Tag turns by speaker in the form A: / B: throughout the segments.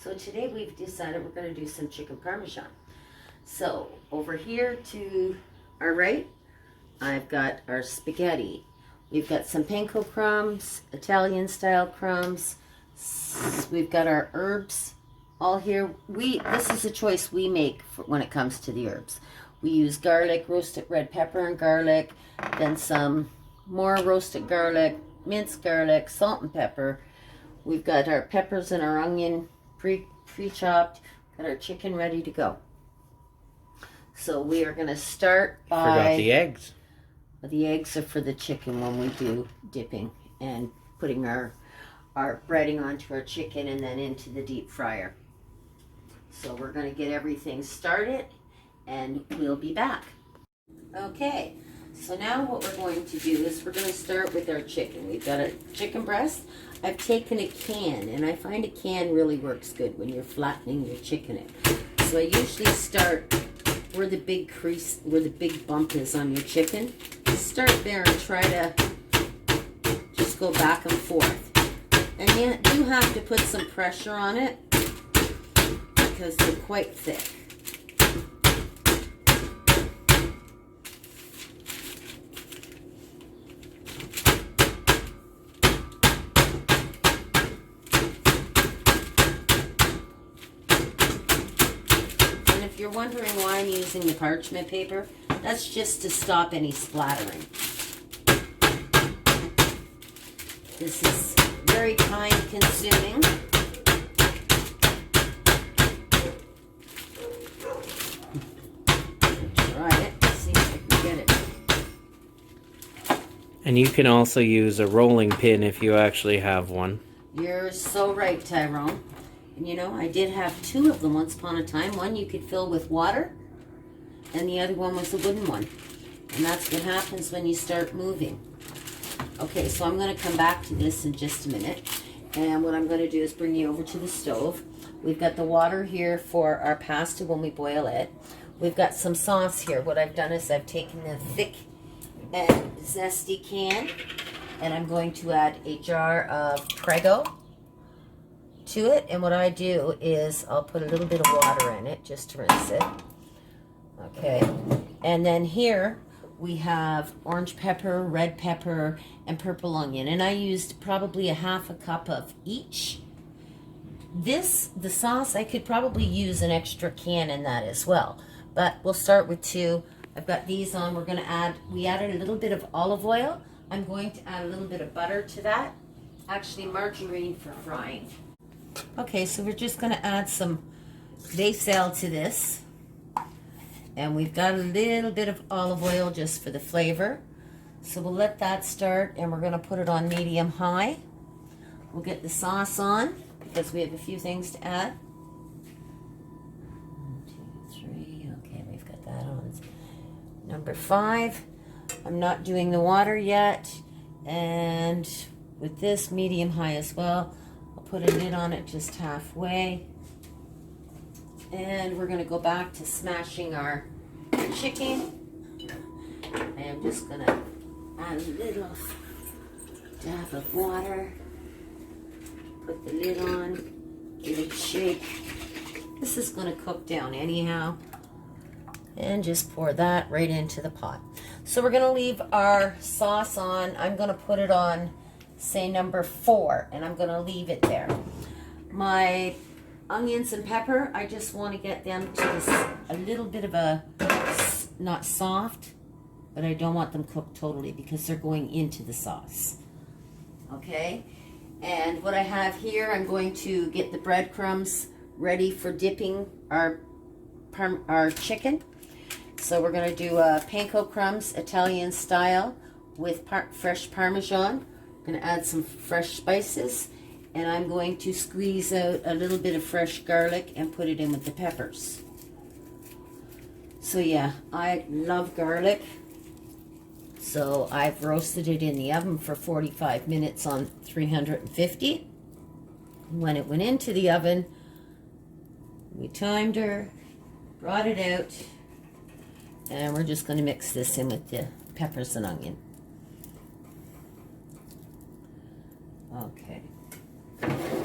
A: So today we've decided we're going to do some chicken Parmesan. So over here to our right, I've got our spaghetti. We've got some panko crumbs, Italian style crumbs. We've got our herbs all here. This is a choice we make when it comes to the herbs. We use garlic, roasted red pepper and garlic, then some more roasted garlic, minced garlic, salt and pepper. We've got our peppers and our onion pre-chopped. Got our chicken ready to go. So we are going to start by...
B: Forgot the eggs.
A: The eggs are for the chicken when we do dipping and putting our breading onto our chicken and then into the deep fryer. So we're going to get everything started and we'll be back. Okay, so now what we're going to do is we're going to start with our chicken. We've got a chicken breast. I've taken a can, and I find a can really works good when you're flattening your chicken in. So I usually start where the big crease, where the big bump is on your chicken. Start there and try to just go back and forth. And you do have to put some pressure on it because they're quite thick. If you're wondering why I'm using the parchment paper, that's just to stop any splattering. This is very time consuming. Try it, see if I can get it.
B: And you can also use a rolling pin if you actually have one.
A: You're so right, Tyrone. And you know, I did have two of them once upon a time. One you could fill with water, and the other one was a wooden one. And that's what happens when you start moving. Okay, so I'm going to come back to this in just a minute. And what I'm going to do is bring you over to the stove. We've got the water here for our pasta when we boil it. We've got some sauce here. What I've done is I've taken the thick and zesty can, and I'm going to add a jar of Prego to it. And what I do is I'll put a little bit of water in it just to rinse it. Okay, and then here we have orange pepper, red pepper, and purple onion, and I used probably a half a cup of each. The sauce, I could probably use an extra can in that as well, but we'll start with two. I've got these on. We're going to add, we added a little bit of olive oil. I'm going to add a little bit of butter to that, actually margarine for frying. Okay, so we're just going to add some basil to this. And we've got a little bit of olive oil just for the flavor. So we'll let that start, and we're going to put it on medium-high. We'll get the sauce on because we have a few things to add. 1, 2, 3. Okay, we've got that on. Number 5. I'm not doing the water yet. And with this, medium-high as well. Put a lid on it just halfway. And we're going to go back to smashing our chicken. I am just going to add a little dab of water. Put the lid on. Give it a shake. This is going to cook down anyhow. And just pour that right into the pot. So we're going to leave our sauce on. I'm going to put it on, say, number 4, and I'm going to leave it there. My onions and pepper, I just want to get them to this, a little bit of a, not soft, but I don't want them cooked totally because they're going into the sauce. Okay, and what I have here, I'm going to get the breadcrumbs ready for dipping our chicken. So we're going to do panko crumbs, Italian style, with fresh Parmesan. I'm going to add some fresh spices, and I'm going to squeeze out a little bit of fresh garlic and put it in with the peppers. So yeah, I love garlic. So I've roasted it in the oven for 45 minutes on 350. When it went into the oven, we timed her, brought it out, and we're just going to mix this in with the peppers and onion. Okay,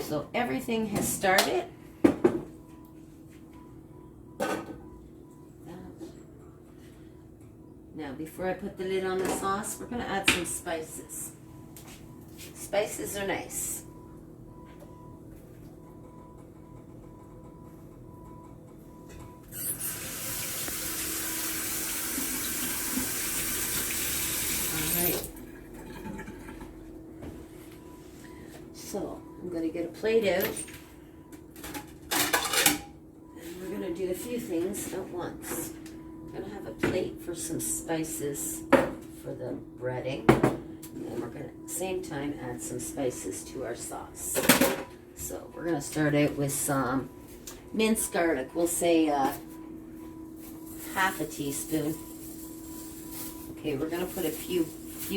A: so everything has started. before I put the lid on the sauce, we're going to add some spices. Spices are nice. All right. So I'm going to get a plate out. And we're going to do a few things at once. I'm going to have a plate for some spices for the breading. And we're going to, at the same time, add some spices to our sauce. So we're going to start out with some minced garlic. We'll say half a teaspoon. Okay, we're going to put a few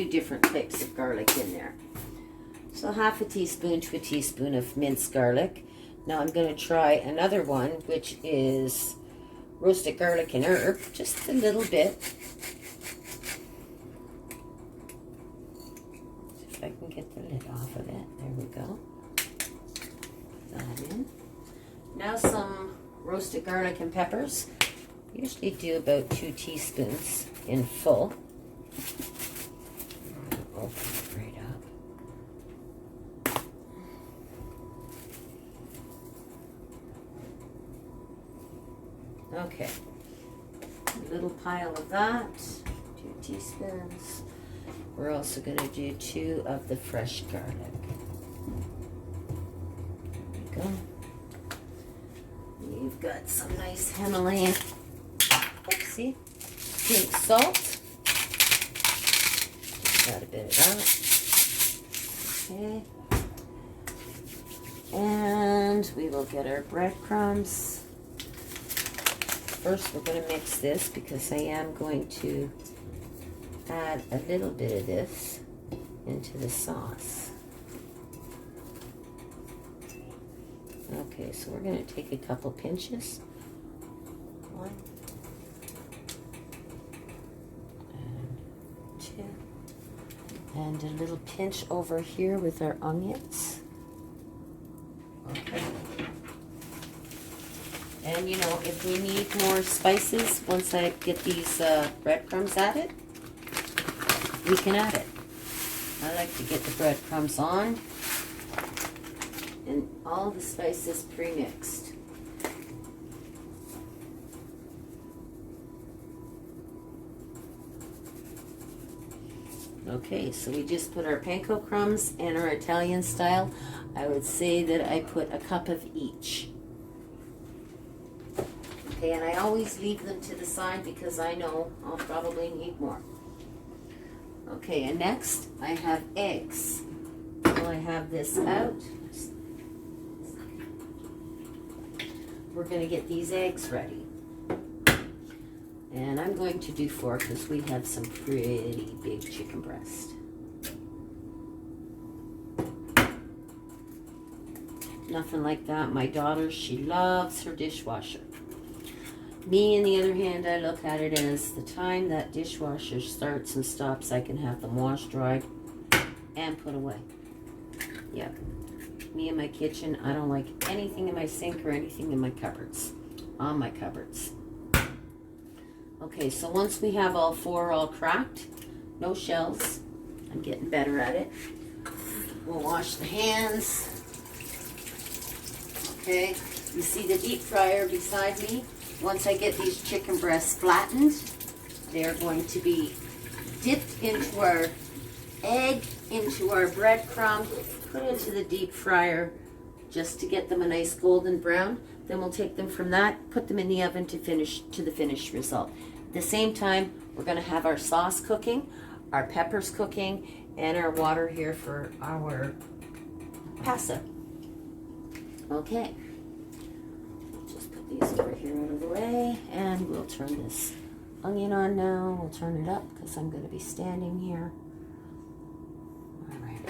A: different types of garlic in there. So half a teaspoon to a teaspoon of minced garlic. Now I'm going to try another one, which is roasted garlic and herb, just a little bit. If I can get the lid off of it. There we go. Put that in. Now some roasted garlic and peppers. Usually do about 2 teaspoons in full. Open it right up. Okay, a little pile of that, 2 teaspoons. We're also going to do 2 of the fresh garlic. There we go. You've got some nice Himalayan, oopsie, pink salt. Got a bit of that. Okay. And we will get our breadcrumbs. First, we're going to mix this because I am going to add a little bit of this into the sauce. Okay, so we're going to take a couple pinches. 1 and 2. And a little pinch over here with our onions. Okay. And you know, if we need more spices, once I get these breadcrumbs added, we can add it. I like to get the breadcrumbs on and all the spices pre-mixed. Okay, so we just put our panko crumbs and our Italian style. I would say that I put a cup of each. Okay, and I always leave them to the side because I know I'll probably need more. Okay, and next I have eggs. So I have this out. We're going to get these eggs ready. And I'm going to do 4 because we have some pretty big chicken breast. Nothing like that. My daughter, she loves her dishwasher. Me, on the other hand, I look at it as the time that dishwasher starts and stops, I can have them washed, dried, and put away. Yep. Me in my kitchen, I don't like anything in my sink or anything in my cupboards. On my cupboards. Okay, so once we have all 4 all cracked, no shells, I'm getting better at it. We'll wash the hands. Okay, you see the deep fryer beside me? Once I get these chicken breasts flattened, they're going to be dipped into our egg, into our breadcrumb, put into the deep fryer just to get them a nice golden brown. Then we'll take them from that, put them in the oven to the finished result. At the same time, we're going to have our sauce cooking, our peppers cooking, and our water here for our pasta. Okay. These over here out of the way, and we'll turn this onion on now. We'll turn it up because I'm going to be standing here. All right.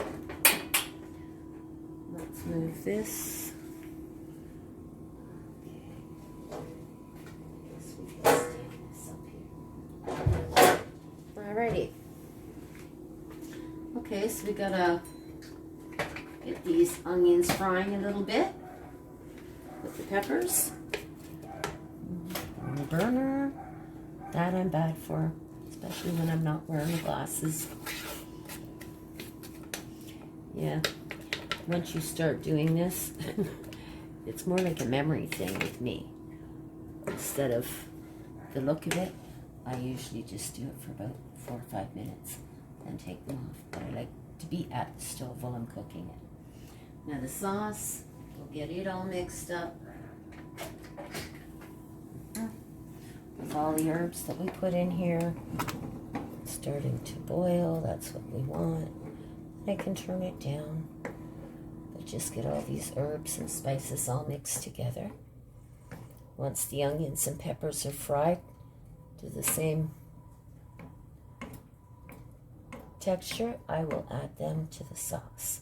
A: Let's move this. Okay. Guess we can stand this up here. Alrighty. Okay, so we gotta get these onions frying a little bit with the peppers. Burner. That I'm bad for. especially when I'm not wearing glasses. Yeah, once you start doing this, it's more like a memory thing with me. Instead of the look of it, I usually just do it for about 4 or 5 minutes and take them off. But I like to be at the stove while I'm cooking it. Now the sauce, we'll get it all mixed up with all the herbs that we put in here. It's starting to boil, that's what we want. I can turn it down, but just get all these herbs and spices all mixed together. Once the onions and peppers are fried to the same texture, I will add them to the sauce.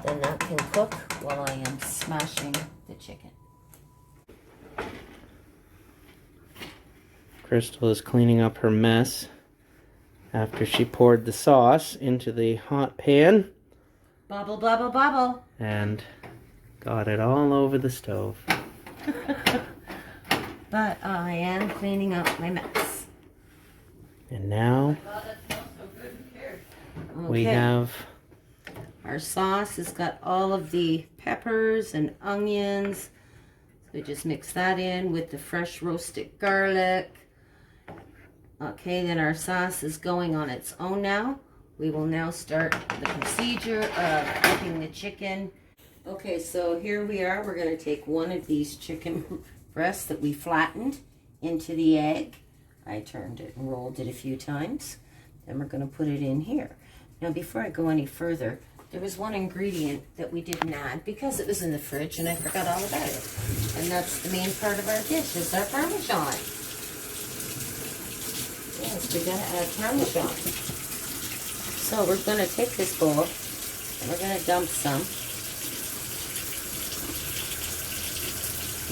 A: Then that can cook while I am smashing the chicken.
B: Crystal is cleaning up her mess after she poured the sauce into the hot pan.
A: Bubble, bubble, bubble.
B: And got it all over the stove.
A: But I am cleaning up my mess.
B: And now we have
A: our sauce has got all of the peppers and onions. So we just mix that in with the fresh roasted garlic. Okay, then our sauce is going on its own now. We will now start the procedure of cooking the chicken. Okay, so here we are. We're going to take one of these chicken breasts that we flattened into the egg. I turned it and rolled it a few times. Then we're going to put it in here. Now, before I go any further, there was one ingredient that we didn't add because it was in the fridge and I forgot all about it. And that's the main part of our dish, is our Parmesan. Yes, we gotta add Parmesan. So we're gonna take this bowl and we're gonna dump some.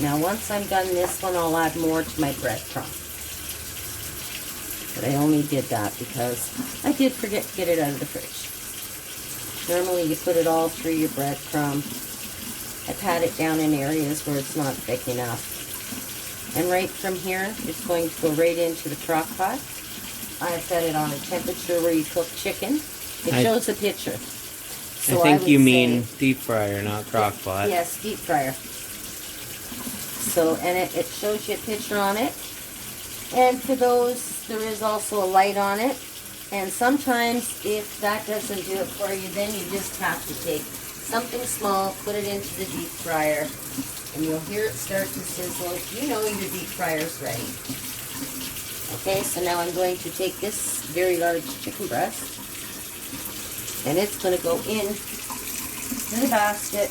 A: Now once I'm done this one, I'll add more to my breadcrumb. But I only did that because I did forget to get it out of the fridge. Normally you put it all through your breadcrumb. I pat it down in areas where it's not thick enough. And right from here, it's going to go right into the crock pot. I've set it on a temperature where you cook chicken. It shows a picture. So
B: I think you mean deep fryer, not crock pot.
A: Yes, deep fryer. So, and it shows you a picture on it. And for those, there is also a light on it. And sometimes, if that doesn't do it for you, then you just have to take something small, put it into the deep fryer, and you'll hear it start to sizzle. You know your deep fryer's ready. Okay, so now I'm going to take this very large chicken breast, and it's going to go in to the basket,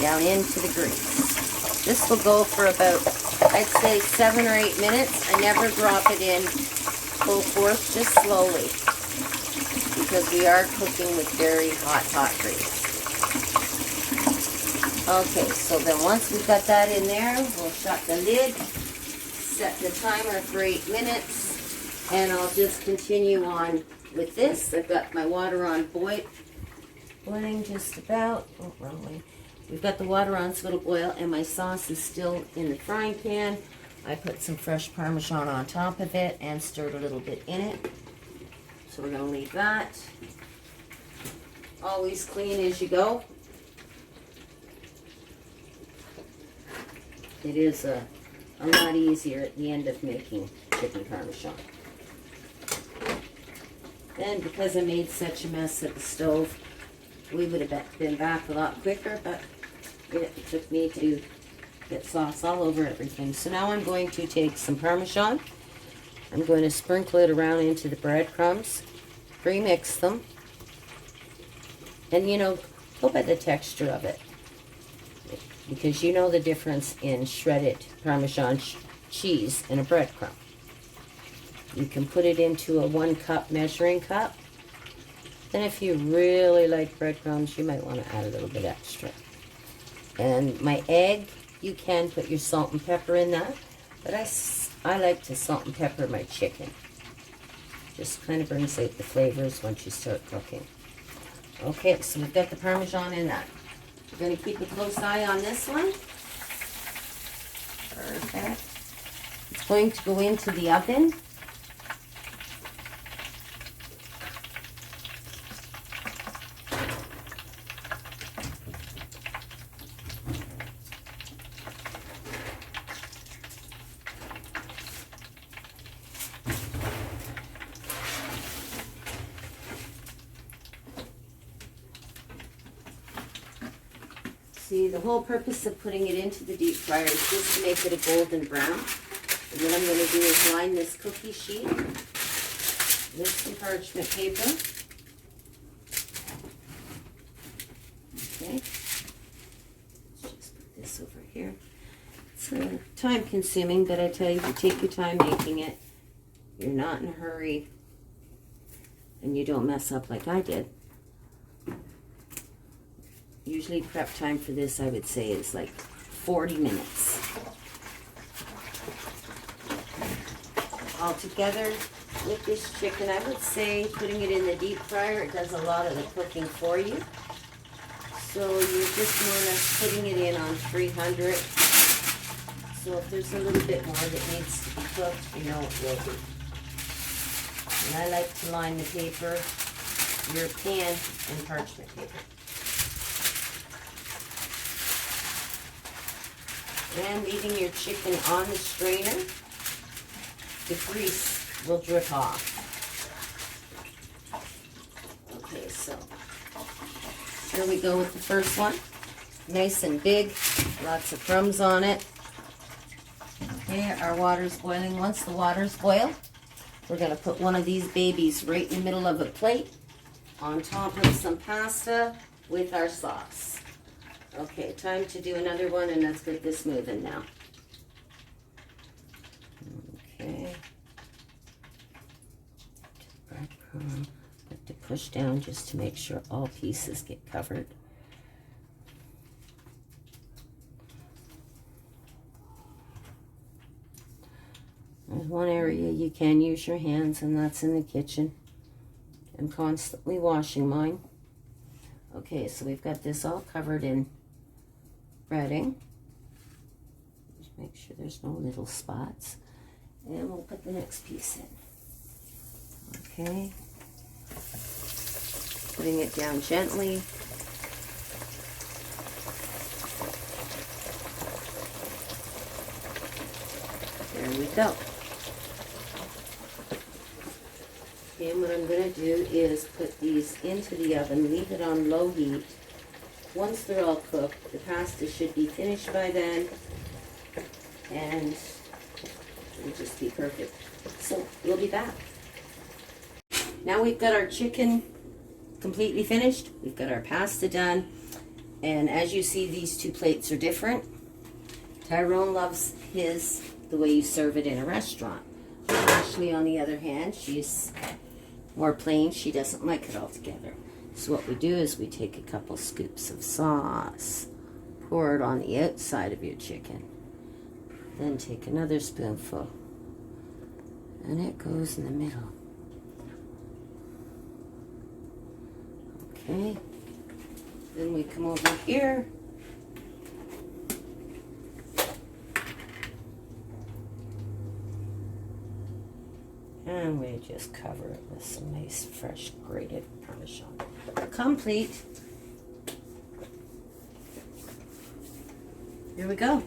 A: down into the grease. This will go for about, I'd say 7 or 8 minutes. I never drop it in full force, just slowly, because we are cooking with very hot grease. Okay, so then once we've got that in there, we'll shut the lid, set the timer for 8 minutes, and I'll just continue on with this. I've got my water on boiling just about. Oh, wrong way. We've got the water on so it'll boil, and my sauce is still in the frying pan. I put some fresh Parmesan on top of it and stirred a little bit in it. So we're going to leave that. Always clean as you go. It is a lot easier at the end of making chicken Parmesan. Then, because I made such a mess at the stove, we would have been back a lot quicker, but it took me to get sauce all over everything. So now I'm going to take some Parmesan. I'm going to sprinkle it around into the breadcrumbs, pre-mix them, and go by the texture of it, because you know the difference in shredded Parmesan cheese and a breadcrumb. You can put it into a 1 cup measuring cup. Then if you really like breadcrumbs, you might want to add a little bit extra. And my egg, you can put your salt and pepper in that, but I like to salt and pepper my chicken. Just kind of brings out the flavors once you start cooking. Okay, so we've got the Parmesan in that. We're going to keep a close eye on this one. Perfect. It's going to go into the oven See, the whole purpose of putting it into the deep fryer is just to make it a golden brown. And what I'm going to do is line this cookie sheet with some parchment paper. Okay. Let's just put this over here. It's time consuming, but I tell you, if you take your time making it, you're not in a hurry, and you don't mess up like I did. Usually prep time for this, I would say, is like 40 minutes. Altogether, with this chicken, I would say putting it in the deep fryer, it does a lot of the cooking for you. So you're just more or less putting it in on 300. So if there's a little bit more that needs to be cooked, you know it will be. And I like to line the paper, your pan, and parchment paper. And leaving your chicken on the strainer, the grease will drip off. Okay, so here we go with the first one. Nice and big, lots of crumbs on it. Okay, our water's boiling. Once the water's boiled, we're going to put one of these babies right in the middle of a plate on top of some pasta with our sauce. Okay, time to do another one, and let's get this moving now. Okay. Breadcrumb. Have to push down just to make sure all pieces get covered. There's one area you can use your hands, and that's in the kitchen. I'm constantly washing mine. Okay, so we've got this all covered in breading. Just make sure there's no little spots. And we'll put the next piece in. Okay. Putting it down gently. There we go. And what I'm going to do is put these into the oven, leave it on low heat. Once they're all cooked, the pasta should be finished by then, and it'll just be perfect. So we'll be back. Now we've got our chicken completely finished. We've got our pasta done, and as you see, these two plates are different. Tyrone loves his the way you serve it in a restaurant. Ashley, on the other hand, she's more plain. She doesn't like it all together. So what we do is we take a couple scoops of sauce, pour it on the outside of your chicken, then take another spoonful, and it goes in the middle. Okay, then we come over here, and we just cover it with some nice fresh grated Parmesan. Complete. Here we go.